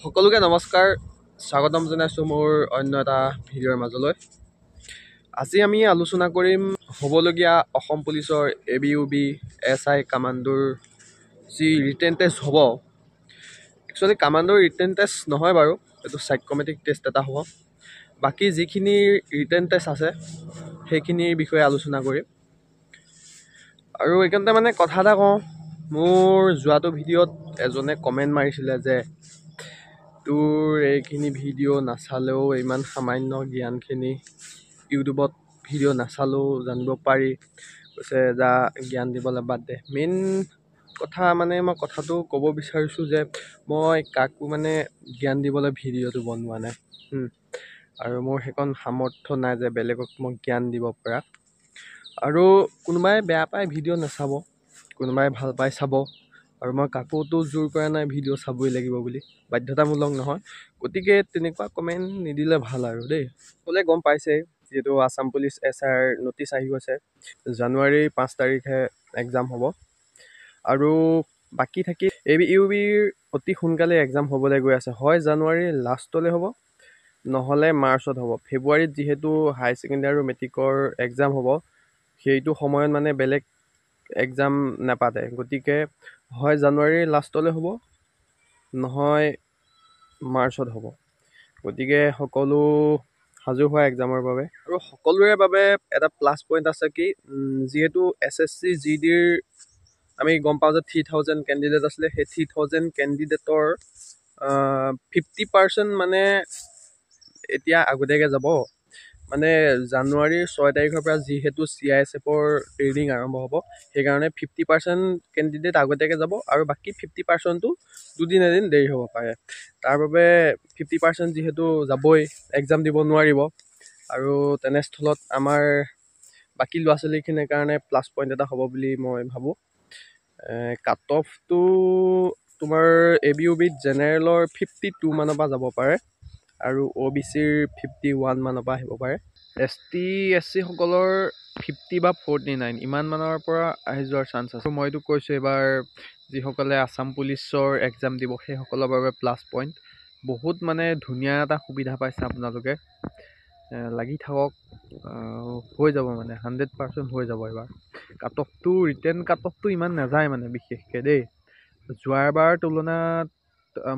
সকলোকে নমস্কাৰ, স্বাগতম জনাইছোঁ মোৰ অন্য এটা ভিডিঅ'ৰ মাজলৈ। আজি আমি আলোচনা কৰিম হ'বলগীয়া অসম পুলিচৰ ABUB SI কামাণ্ডোৰ যি ৰিটেন টেষ্ট হ'ব। একচুৱেলি কামাণ্ডোৰ ৰিটেন টেষ্ট নহয় বাৰু, এইটো সাইকমেট্ৰিক টেষ্ট এটা হ'ব। বাকী যিখিনি ৰিটেন টেষ্ট আছে সেইখিনিৰ বিষয়ে আলোচনা কৰিম। আৰু এইকাৰণতে মানে কথা এটা কওঁ, মোৰ যোৱাটো ভিডিঅ'ত এজনে কমেণ্ট মাৰিছিলে যে তোৰ এইখিনি ভিডিঅ' নাচালেও ইমান সামান্য জ্ঞানখিনি ইউটিউবত ভিডিঅ' নাচালেও জানিব পাৰি, কৈছে যা জ্ঞান দিবলৈ বাদ দে। মেইন কথা মানে মই কথাটো ক'ব বিচাৰিছোঁ যে মই কাকো মানে জ্ঞান দিবলৈ ভিডিঅ'টো বনোৱা নাই, আৰু মোৰ সেইকণ সামৰ্থ্য নাই যে বেলেগক মই জ্ঞান দিব পৰা। আৰু কোনোবাই বেয়া পাই ভিডিঅ' নাচাব, কোনোবাই ভাল পাই চাব। আৰু মই কাকোতো জোৰ কৰা নাই ভিডিঅ' চাবই লাগিব বুলি, বাধ্যতামূলক নহয়। গতিকে তেনেকুৱা কমেণ্ট নিদিলে ভাল আৰু দেই। সকলোৱে গম পাইছে যিহেতু আছাম পুলিচ SIৰ নটিচ আহি গৈছে, জানুৱাৰী 5 তাৰিখে এক্সাম হ'ব। আৰু বাকী থাকি ABUBৰ অতি সোনকালে এক্সাম হ'বলৈ গৈ আছে, হয় জানুৱাৰীৰ লাষ্টলৈ হ'ব নহ'লে মাৰ্চত হ'ব। ফেব্ৰুৱাৰীত যিহেতু হাই ছেকেণ্ডেৰী আৰু মেট্ৰিকৰ এক্সাম হ'ব, সেইটো সময়ত মানে বেলেগ এক্সাম নাপাতে। গতিকে হয় জানুৱাৰীৰ লাষ্টলৈ হ'ব নহয় মাৰ্চত হ'ব। গতিকে সকলো সাজু হোৱা এক্সামৰ বাবে। আৰু সকলোৰে বাবে এটা প্লাছ পইণ্ট আছে কি, যিহেতু SSC GDৰ আমি গম পাওঁ যে 3000 কেণ্ডিডেট আছিলে, সেই 3000 কেণ্ডিডেটৰ 50% মানে এতিয়া আগতীয়াকৈ যাব। মানে জানুৱাৰীৰ 6 তাৰিখৰ পৰা যিহেতু CISFৰ ট্ৰেইনিং আৰম্ভ হ'ব, সেইকাৰণে 50% কেণ্ডিডেট আগতীয়াকৈ যাব আৰু বাকী 50%টো দুদিন এদিন দেৰি হ'ব পাৰে। তাৰ বাবে 50% যিহেতু যাবই, এক্সাম দিব নোৱাৰিব। আৰু তেনেস্থলত আমাৰ বাকী ল'ৰা ছোৱালীখিনিৰ কাৰণে প্লাছ পইণ্ট এটা হ'ব বুলি মই ভাবোঁ। কাট অফটো তোমাৰ ABUBত জেনেৰেলৰ 52 মানৰ পৰা যাব পাৰে আৰু OBCৰ 51 মানৰ পৰা আহিব পাৰে। ST SC সকলৰ 50 বা 49 ইমান মানৰ পৰা আহি যোৱাৰ চান্স আছে। মইতো কৈছোঁ এইবাৰ যিসকলে আছাম পুলিচৰ এক্সাম দিব সেইসকলৰ বাবে প্লাছ পইণ্ট। বহুত মানে ধুনীয়া এটা সুবিধা পাইছে আপোনালোকে, লাগি থাকক, হৈ যাব মানে 100% হৈ যাব। এইবাৰ কাট অফটো ৰিটেন কাট অফটো ইমান নাযায় মানে বিশেষকৈ দেই, যোৱাবাৰ তুলনাত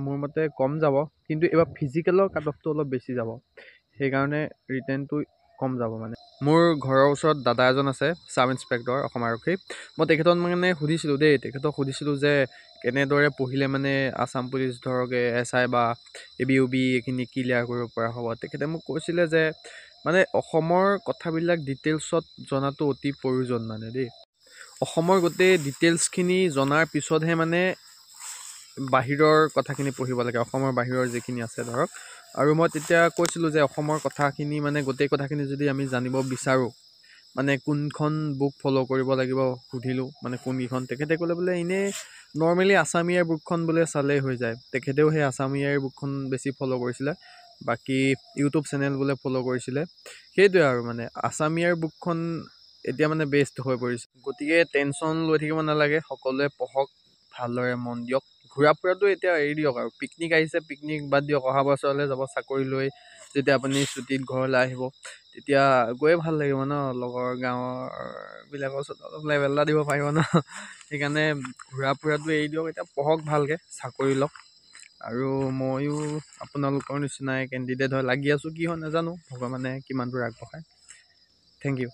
মোৰ মতে কম যাব, কিন্তু এইবাৰ ফিজিকেলৰ কাট অফটো অলপ বেছি যাব, সেইকাৰণে ৰিটেনটো কম যাব। মানে মোৰ ঘৰৰ ওচৰত দাদা এজন আছে, ছাব ইন্সপেক্টৰ অসম আৰক্ষী। মই তেখেতক মানে সুধিছিলোঁ দেই, তেখেতক সুধিছিলোঁ যে কেনেদৰে পঢ়িলে মানে আছাম পুলিচ ধৰক SI বা ABUB এইখিনি ক্লিয়াৰ কৰিব পৰা হ'ব। তেখেতে মোক কৈছিলে যে মানে অসমৰ কথাবিলাক ডিটেইলছত জনাটো অতি প্ৰয়োজন মানে দেই। অসমৰ গোটেই ডিটেইলছখিনি জনাৰ পিছতহে মানে বাহিৰৰ কথাখিনি পঢ়িব লাগে, অসমৰ বাহিৰৰ যিখিনি আছে ধৰক। আৰু মই তেতিয়া কৈছিলোঁ যে অসমৰ কথাখিনি মানে গোটেই কথাখিনি যদি আমি জানিব বিচাৰোঁ, মানে কোনখন বুক ফ'ল' কৰিব লাগিব সুধিলোঁ, মানে কোনকেইখন। তেখেতে ক'লে বোলে এনেই নৰ্মেলি আছাম ইয়াৰ বুকখন বোলে চালেই হৈ যায়। তেখেতেও সেই আছাম ইয়াৰ বুকখন বেছি ফ'ল' কৰিছিলে, বাকী ইউটিউব চেনেল বোলে ফ'ল' কৰিছিলে। সেইটোৱে আৰু মানে আছাম ইয়াৰ বুকখন এতিয়া মানে বেষ্ট হৈ পৰিছে। গতিকে টেনশ্যন লৈ থাকিব নালাগে, সকলোৱে পঢ়ক, ভালদৰে মন দিয়ক। ঘূৰা ফুৰাটো এতিয়া এৰি দিয়ক আৰু। পিকনিক আহিছে, পিকনিক বাদ দিয়ক, অহা বছৰলৈ যাব চাকৰি লৈ। যেতিয়া আপুনি ছুটীত ঘৰলৈ আহিব তেতিয়া গৈয়ে ভাল লাগিব ন, লগৰ গাঁৱৰবিলাকৰ ওচৰত অলপ লেভেল এটা দিব পাৰিব ন। সেইকাৰণে ঘূৰা ফুৰাটো এৰি দিয়ক, এতিয়া পঢ়ক ভালকৈ, চাকৰি লওক। আৰু ময়ো আপোনালোকৰ নিচিনাই কেণ্ডিডেট হয় লাগি আছোঁ, কি হয় নাজানো, ভগৱানে কিমান দূৰ আগবঢ়ায়। Thank U.